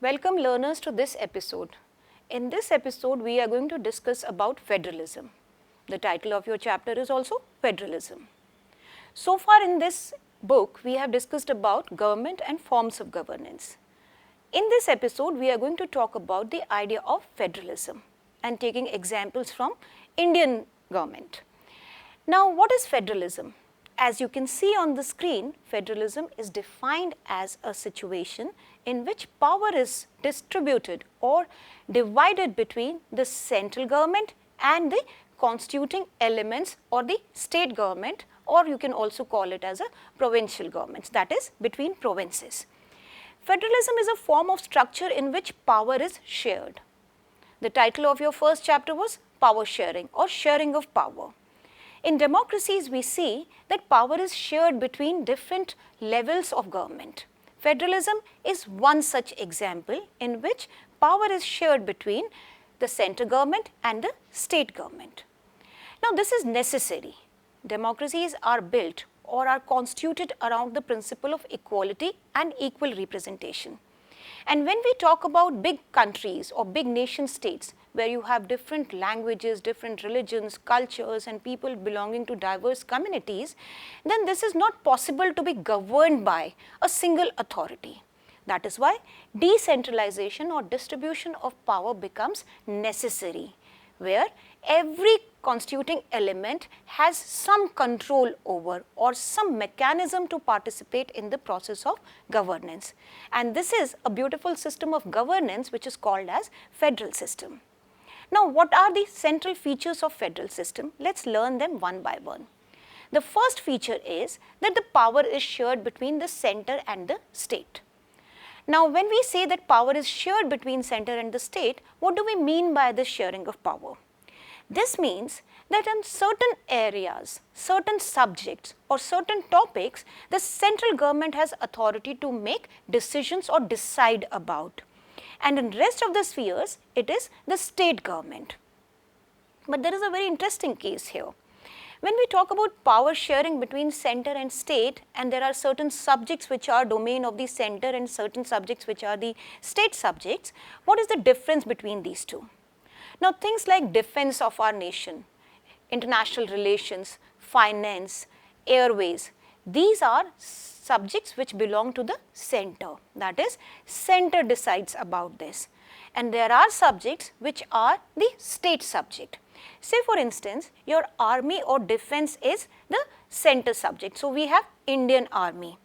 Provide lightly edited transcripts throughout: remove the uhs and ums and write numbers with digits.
Welcome learners to this episode. In this episode, we are going to discuss about federalism. The title of your chapter is also Federalism. So far in this book, we have discussed about government and forms of governance. In this episode, we are going to talk about the idea of federalism and taking examples from Indian government. Now, what is federalism? As you can see on the screen, federalism is defined as a situation in which power is distributed or divided between the central government and the constituting elements or the state government, or you can also call it as a provincial governments, that is between provinces. Federalism is a form of structure in which power is shared. The title of your first chapter was Power Sharing or Sharing of Power. In democracies, we see that power is shared between different levels of government. Federalism is one such example in which power is shared between the central government and the state government. Now, this is necessary. Democracies are built or are constituted around the principle of equality and equal representation. And when we talk about big countries or big nation states, where you have different languages, different religions, cultures and people belonging to diverse communities, then this is not possible to be governed by a single authority. That is why decentralization or distribution of power becomes necessary, where every constituting element has some control over or some mechanism to participate in the process of governance. And this is a beautiful system of governance which is called as federal system. Now, what are the central features of federal system? Let's learn them one by one. The first feature is that the power is shared between the center and the state. Now, when we say that power is shared between center and the state, what do we mean by this sharing of power? This means that in certain areas, certain subjects or certain topics, the central government has authority to make decisions or decide about. And in rest of the spheres, it is the state government. But there is a very interesting case here. When we talk about power sharing between center and state, and there are certain subjects which are domain of the center and certain subjects which are the state subjects, what is the difference between these two? Now, things like defense of our nation, international relations, finance, airways, these are subjects which belong to the center, that is, center decides about this. And there are subjects which are the state subject. Say for instance, your army or defense is the center subject. So, we have Indian Army.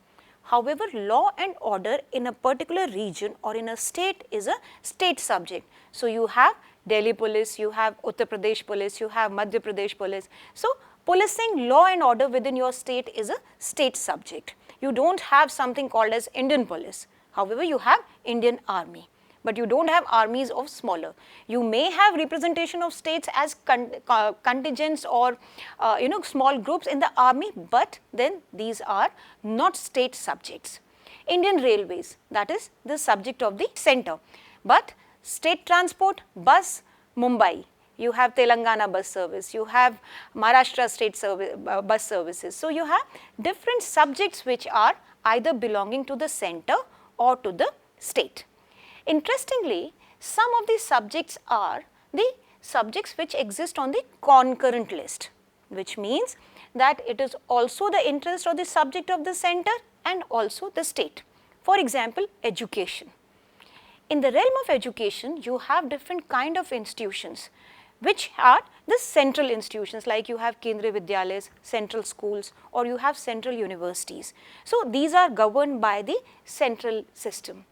However, law and order in a particular region or in a state is a state subject. So, you have Delhi police, you have Uttar Pradesh police, you have Madhya Pradesh police. So, policing law and order within your state is a state subject. You do not have something called as Indian police. However, you have Indian Army, but you do not have armies of smaller. You may have representation of states as contingents or small groups in the army, but then these are not state subjects. Indian Railways, that is the subject of the center, but state transport, bus, Mumbai, you have Telangana bus service, you have Maharashtra state bus services. So, you have different subjects which are either belonging to the center or to the state. Interestingly, some of these subjects are the subjects which exist on the concurrent list, which means that it is also the interest or the subject of the center and also the state. For example, education. In the realm of education, you have different kind of institutions which are the central institutions, like you have Kendriya Vidyalayas, central schools, or you have central universities. So, these are governed by the central system.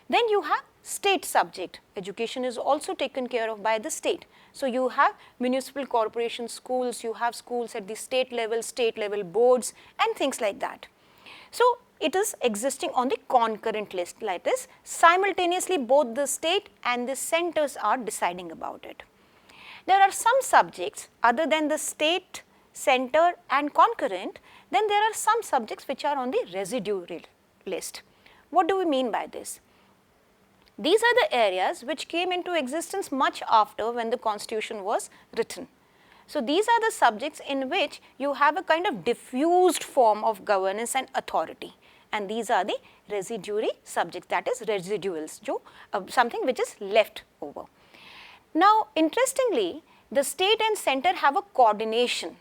Then you have state subject. Education is also taken care of by the state. So, you have municipal corporation schools, you have schools at the state level boards and things like that. So, it is existing on the concurrent list, like this. Simultaneously, both the state and the centers are deciding about it. There are some subjects other than the state, center and concurrent, then there are some subjects which are on the residue list. What do we mean by this? These are the areas which came into existence much after when the constitution was written. So, these are the subjects in which you have a kind of diffused form of governance and authority, and these are the residuary subjects, that is residuals, something which is left over. Now interestingly, the state and center have a coordination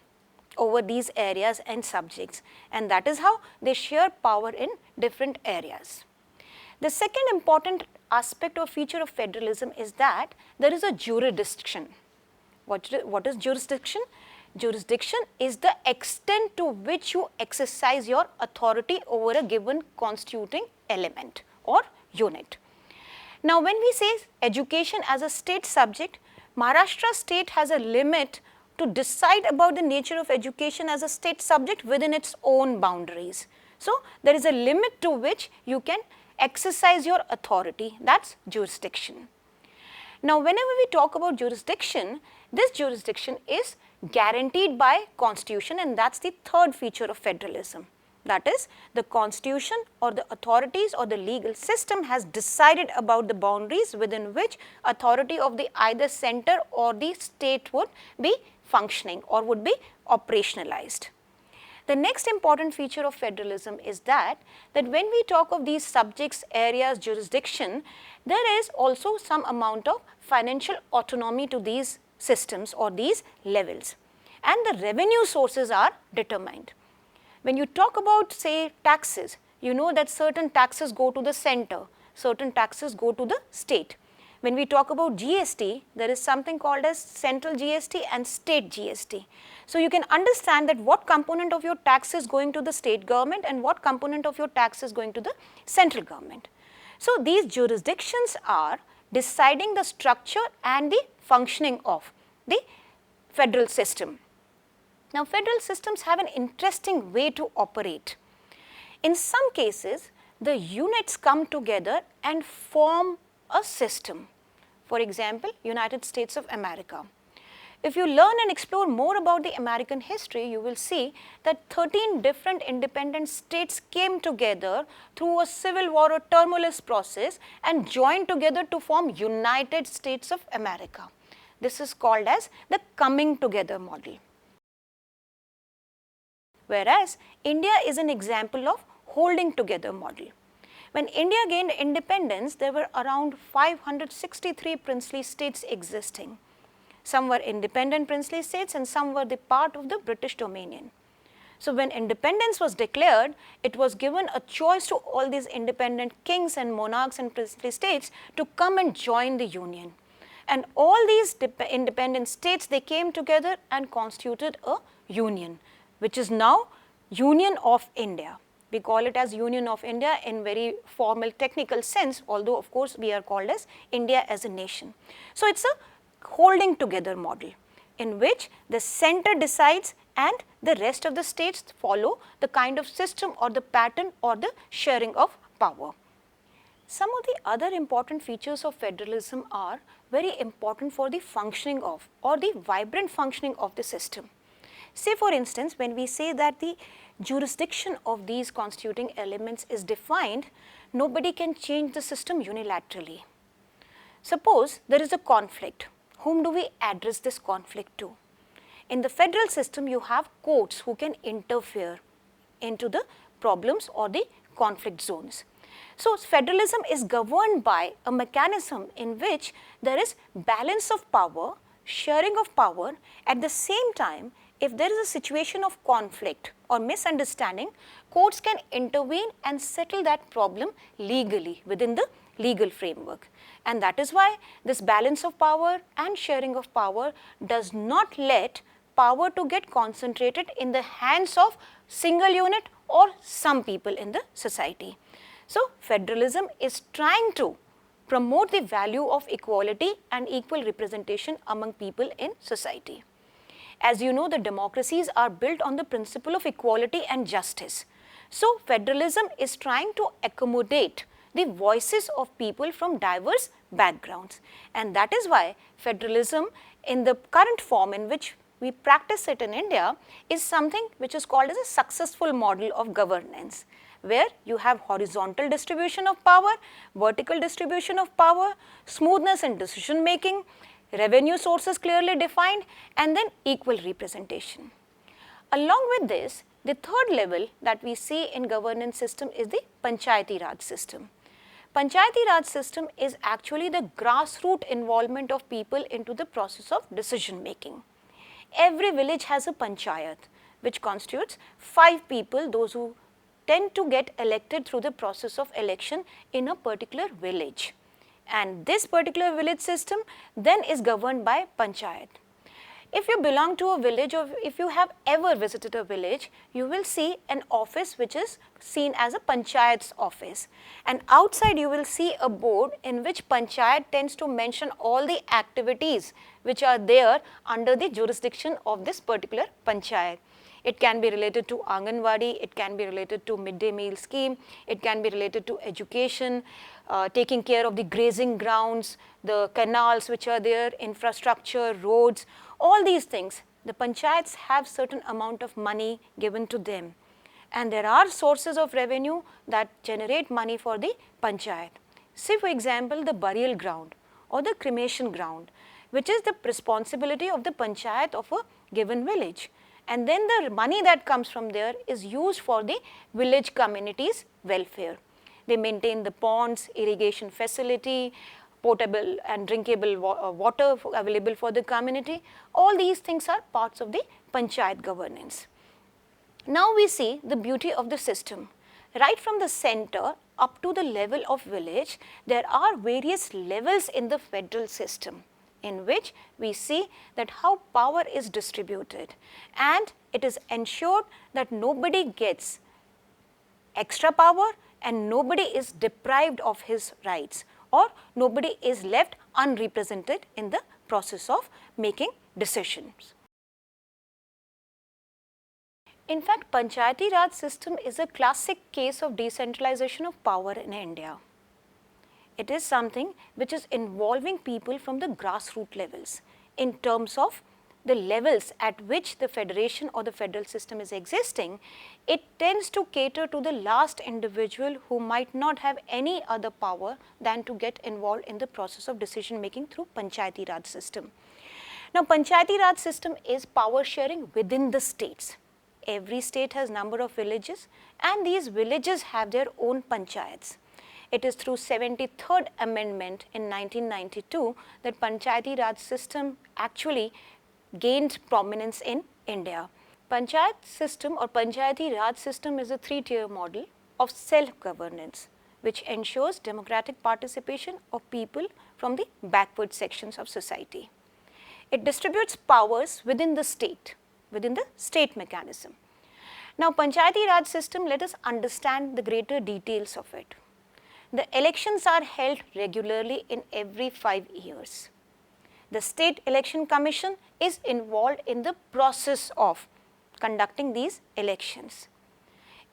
over these areas and subjects, and that is how they share power in different areas. The second important aspect or feature of federalism is that there is a jurisdiction. What is jurisdiction? Jurisdiction is the extent to which you exercise your authority over a given constituting element or unit. Now when we say education as a state subject, Maharashtra state has a limit to decide about the nature of education as a state subject within its own boundaries. So there is a limit to which you can exercise your authority, that's jurisdiction. Now whenever we talk about jurisdiction, this jurisdiction is guaranteed by constitution, and that's the third feature of federalism. That is, the constitution or the authorities or the legal system has decided about the boundaries within which authority of the either center or the state would be functioning or would be operationalized. The next important feature of federalism is that when we talk of these subjects, areas, jurisdiction, there is also some amount of financial autonomy to these systems or these levels, and the revenue sources are determined. When you talk about, say, taxes, you know that certain taxes go to the center, certain taxes go to the state. When we talk about GST, there is something called as central GST and state GST. So you can understand that what component of your tax is going to the state government and what component of your tax is going to the central government. So these jurisdictions are deciding the structure and the functioning of the federal system. Now federal systems have an interesting way to operate. In some cases, the units come together and form a system. For example, United States of America. If you learn and explore more about the American history, you will see that 13 different independent states came together through a civil war or tumultuous process and joined together to form United States of America. This is called as the coming together model. Whereas India is an example of holding together model. When India gained independence, there were around 563 princely states existing. Some were independent princely states and some were the part of the British Dominion. So when independence was declared, it was given a choice to all these independent kings and monarchs and princely states to come and join the union. And all these independent states, they came together and constituted a union, which is now Union of India. We call it as Union of India in very formal technical sense, although of course we are called as India as a nation. So it's a holding together model in which the center decides and the rest of the states follow the kind of system or the pattern or the sharing of power. Some of the other important features of federalism are very important for the functioning of or the vibrant functioning of the system. Say for instance, when we say that the jurisdiction of these constituting elements is defined, nobody can change the system unilaterally. Suppose there is a conflict. Whom do we address this conflict to? In the federal system, you have courts who can interfere into the problems or the conflict zones. So federalism is governed by a mechanism in which there is balance of power, sharing of power. At the same time, if there is a situation of conflict or misunderstanding, courts can intervene and settle that problem legally within the legal framework. And that is why this balance of power and sharing of power does not let power to get concentrated in the hands of single unit or some people in the society. So federalism is trying to promote the value of equality and equal representation among people in society. As you know, the democracies are built on the principle of equality and justice. So federalism is trying to accommodate the voices of people from diverse backgrounds, and that is why federalism in the current form in which we practice it in India is something which is called as a successful model of governance, where you have horizontal distribution of power, vertical distribution of power, smoothness in decision making, revenue sources clearly defined, and then equal representation. Along with this, The third level that we see in governance system is the Panchayati Raj system. Panchayati Raj system is actually the grassroots involvement of people into the process of decision making. Every village has a panchayat, which constitutes 5 people, those who tend to get elected through the process of election in a particular village. And this particular village system then is governed by panchayat. If you belong to a village or if you have ever visited a village, you will see an office which is seen as a panchayat's office. And outside you will see a board in which panchayat tends to mention all the activities which are there under the jurisdiction of this particular panchayat. It can be related to Anganwadi, it can be related to midday meal scheme, it can be related to education, taking care of the grazing grounds, the canals which are there, infrastructure, roads, all these things. The panchayats have certain amount of money given to them. And there are sources of revenue that generate money for the panchayat. Say for example, the burial ground or the cremation ground, which is the responsibility of the panchayat of a given village. And then the money that comes from there is used for the village community's welfare. They maintain the ponds, irrigation facility, potable and drinkable water available for the community. All these things are parts of the panchayat governance. Now we see the beauty of the system. Right from the center up to the level of village, there are various levels in the federal system, in which we see that how power is distributed, and it is ensured that nobody gets extra power and nobody is deprived of his rights, or nobody is left unrepresented in the process of making decisions. In fact, Panchayati Raj system is a classic case of decentralization of power in India. It is something which is involving people from the grassroots levels in terms of the levels at which the federation or the federal system is existing. It tends to cater to the last individual who might not have any other power than to get involved in the process of decision making through Panchayati Raj system. Now, Panchayati Raj system is power sharing within the states. Every state has number of villages and these villages have their own panchayats. It is through 73rd amendment in 1992 that Panchayati Raj system actually gained prominence in India. Panchayat system or Panchayati Raj system is a 3-tier model of self-governance which ensures democratic participation of people from the backward sections of society. It distributes powers within the state mechanism. Now, Panchayati Raj system, let us understand the greater details of it. The elections are held regularly in every 5 years. The State Election Commission is involved in the process of conducting these elections.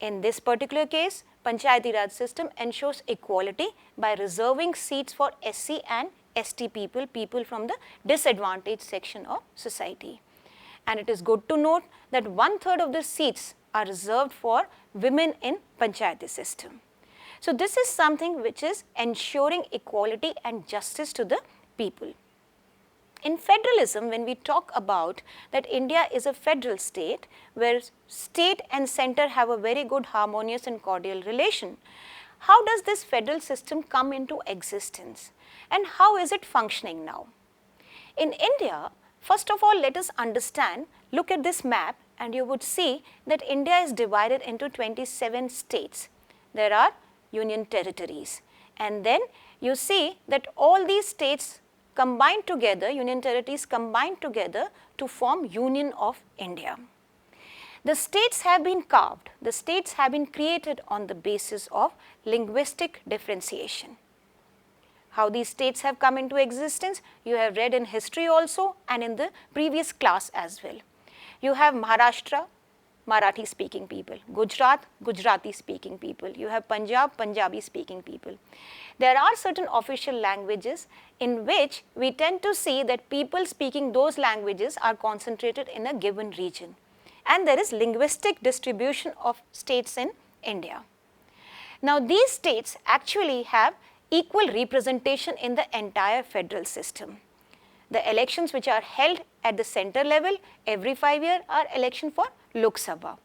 In this particular case, Panchayati Raj system ensures equality by reserving seats for SC and ST people from the disadvantaged section of society. And it is good to note that 1/3 of the seats are reserved for women in Panchayati system. So this is something which is ensuring equality and justice to the people. In federalism, when we talk about that India is a federal state where state and center have a very good harmonious and cordial relation, how does this federal system come into existence and how is it functioning now? In India, first of all, let us understand, look at this map and you would see that India is divided into 27 states. There are union territories, and then you see that all these states combined together, union territories combined together to form Union of India. The states have been carved, the states have been created on the basis of linguistic differentiation. How these states have come into existence, you have read in history also and in the previous class as well. You have Maharashtra, Marathi speaking people, Gujarat, Gujarati speaking people, you have Punjab, Punjabi speaking people. There are certain official languages in which we tend to see that people speaking those languages are concentrated in a given region, and there is linguistic distribution of states in India. Now these states actually have equal representation in the entire federal system. The elections which are held at the center level every 5 years are election for Lok Sabha.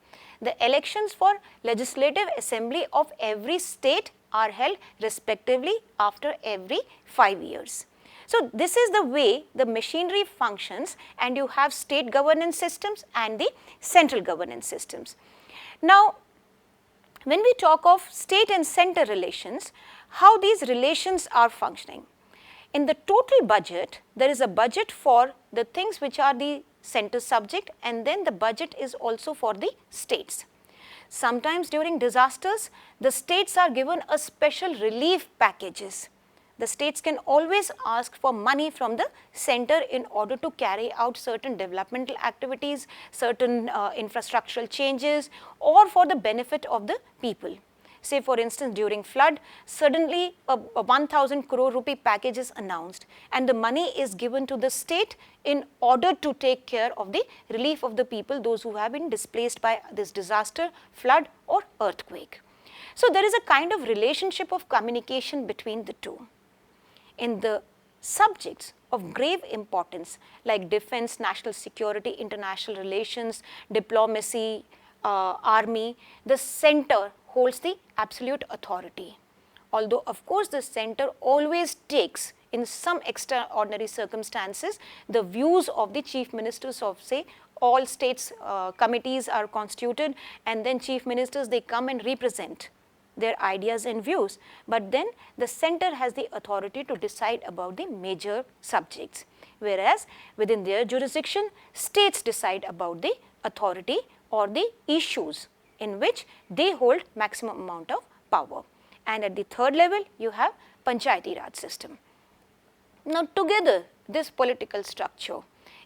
The elections for legislative assembly of every state are held respectively after every 5 years. So this is the way the machinery functions, and you have state governance systems and the central governance systems. Now, when we talk of state and center relations, how these relations are functioning. In the total budget, there is a budget for the things which are the center subject, and then the budget is also for the states. Sometimes during disasters, the states are given a special relief packages. The states can always ask for money from the center in order to carry out certain developmental activities, certain infrastructural changes, or for the benefit of the people. Say for instance, during flood, suddenly a 1000 crore rupee package is announced, and the money is given to the state in order to take care of the relief of the people, those who have been displaced by this disaster, flood or earthquake. So there is a kind of relationship of communication between the two. In the subjects of grave importance like defense, national security, international relations, diplomacy, army, the center holds the absolute authority. Although of course the center always takes, in some extraordinary circumstances, the views of the chief ministers of, say, all states committees are constituted, and then chief ministers, they come and represent their ideas and views, but then the center has the authority to decide about the major subjects, whereas within their jurisdiction, states decide about the authority or the issues in which they hold maximum amount of power. And at the third level, you have Panchayati Raj system. Now together, this political structure,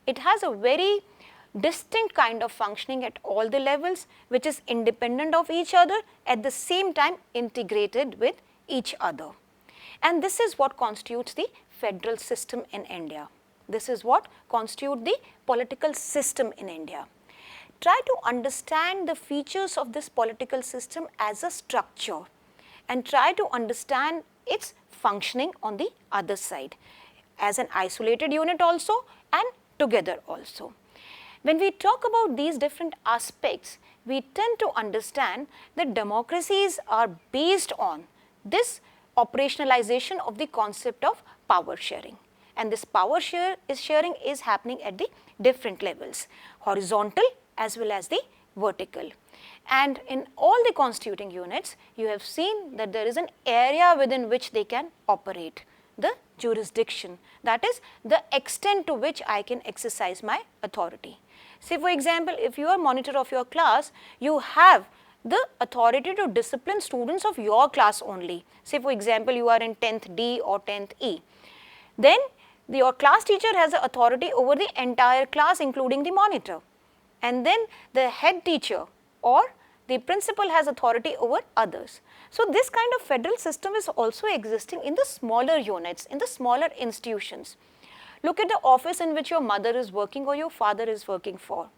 it has a very distinct kind of functioning at all the levels, which is independent of each other, at the same time integrated with each other. And this is what constitutes the federal system in India. This is what constitutes the political system in India. Try to understand the features of this political system as a structure, and try to understand its functioning on the other side, as an isolated unit also and together also. When we talk about these different aspects, we tend to understand that democracies are based on this operationalization of the concept of power sharing. And this power sharing is happening at the different levels, horizontal as well as the vertical. And in all the constituting units, you have seen that there is an area within which they can operate, the jurisdiction, that is the extent to which I can exercise my authority. Say for example, if you are monitor of your class, you have the authority to discipline students of your class only. Say for example, you are in 10th D or 10th E. Then your class teacher has the authority over the entire class, including the monitor. And then the head teacher or the principal has authority over others. So this kind of federal system is also existing in the smaller units, in the smaller institutions. Look at the office in which your mother is working or your father is working for.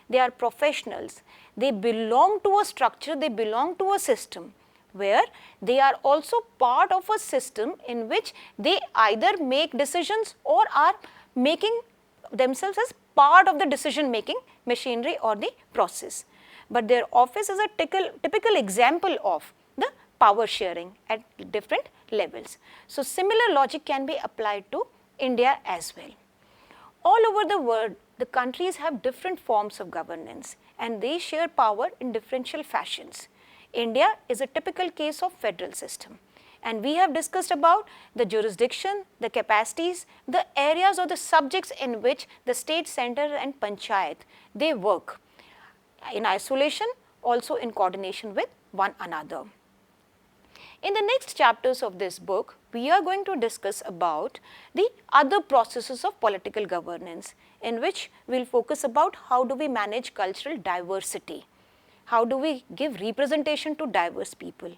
They are professionals. They belong to a structure, they belong to a system where they are also part of a system in which they either make decisions or are making themselves as part of the decision making machinery or the process. But their office is a typical example of the power sharing at different levels. So similar logic can be applied to India as well. All over the world, the countries have different forms of governance and they share power in differential fashions. India is a typical case of federal system, and we have discussed about the jurisdiction, the capacities, the areas or the subjects in which the state, center and panchayat, they work in isolation, also in coordination with one another. In the next chapters of this book, we are going to discuss about the other processes of political governance, in which we will focus about how do we manage cultural diversity, how do we give representation to diverse people.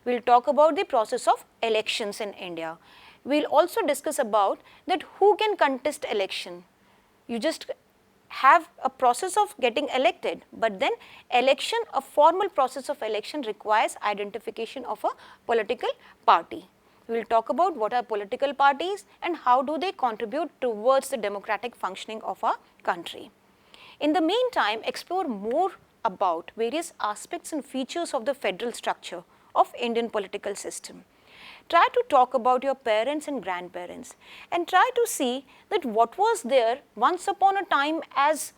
We will talk about the process of elections in India. We will also discuss about that who can contest election. You just have a process of getting elected, but then election, a formal process of election requires identification of a political party. We will talk about what are political parties and how do they contribute towards the democratic functioning of our country. In the meantime, explore more about various aspects and features of the federal structure of Indian political system. Try to talk about your parents and grandparents and try to see that what was there once upon a time as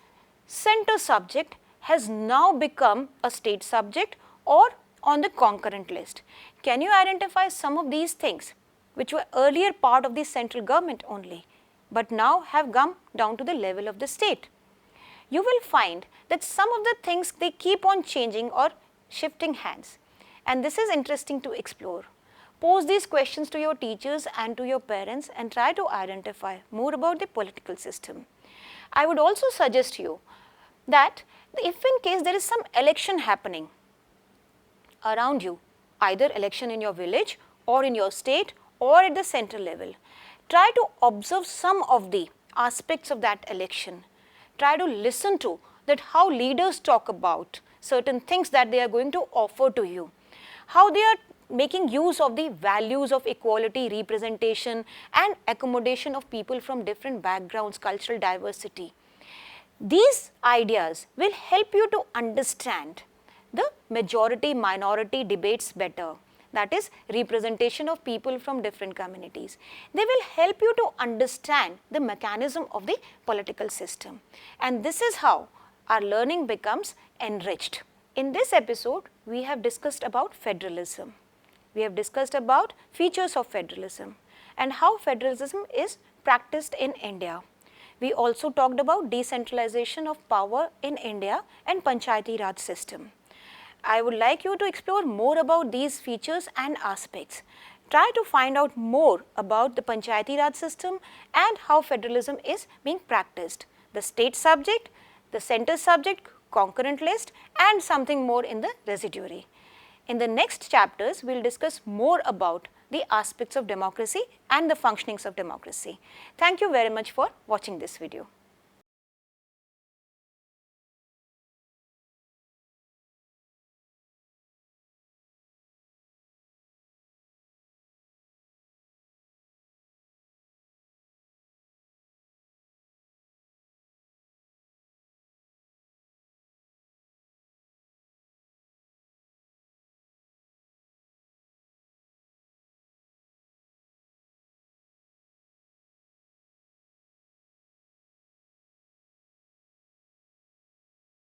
center subject has now become a state subject or on the concurrent list. Can you identify some of these things which were earlier part of the central government only, but now have come down to the level of the state? You will find that some of the things, they keep on changing or shifting hands, and this is interesting to explore. Pose these questions to your teachers and to your parents and try to identify more about the political system. I would also suggest you that if in case there is some election happening around you, either election in your village or in your state or at the central level, try to observe some of the aspects of that election. Try to listen to that how leaders talk about certain things that they are going to offer to you, how they are making use of the values of equality, representation and accommodation of people from different backgrounds, cultural diversity. These ideas will help you to understand the majority-minority debates better, that is representation of people from different communities. They will help you to understand the mechanism of the political system, and this is how our learning becomes enriched. In this episode, we have discussed about federalism. We have discussed about features of federalism and how federalism is practiced in India. We also talked about decentralization of power in India and Panchayati Raj system. I would like you to explore more about these features and aspects. Try to find out more about the Panchayati Raj system and how federalism is being practiced, the state subject, the center subject, concurrent list and something more in the residuary. In the next chapters, we will discuss more about the aspects of democracy and the functionings of democracy. Thank you very much for watching this video.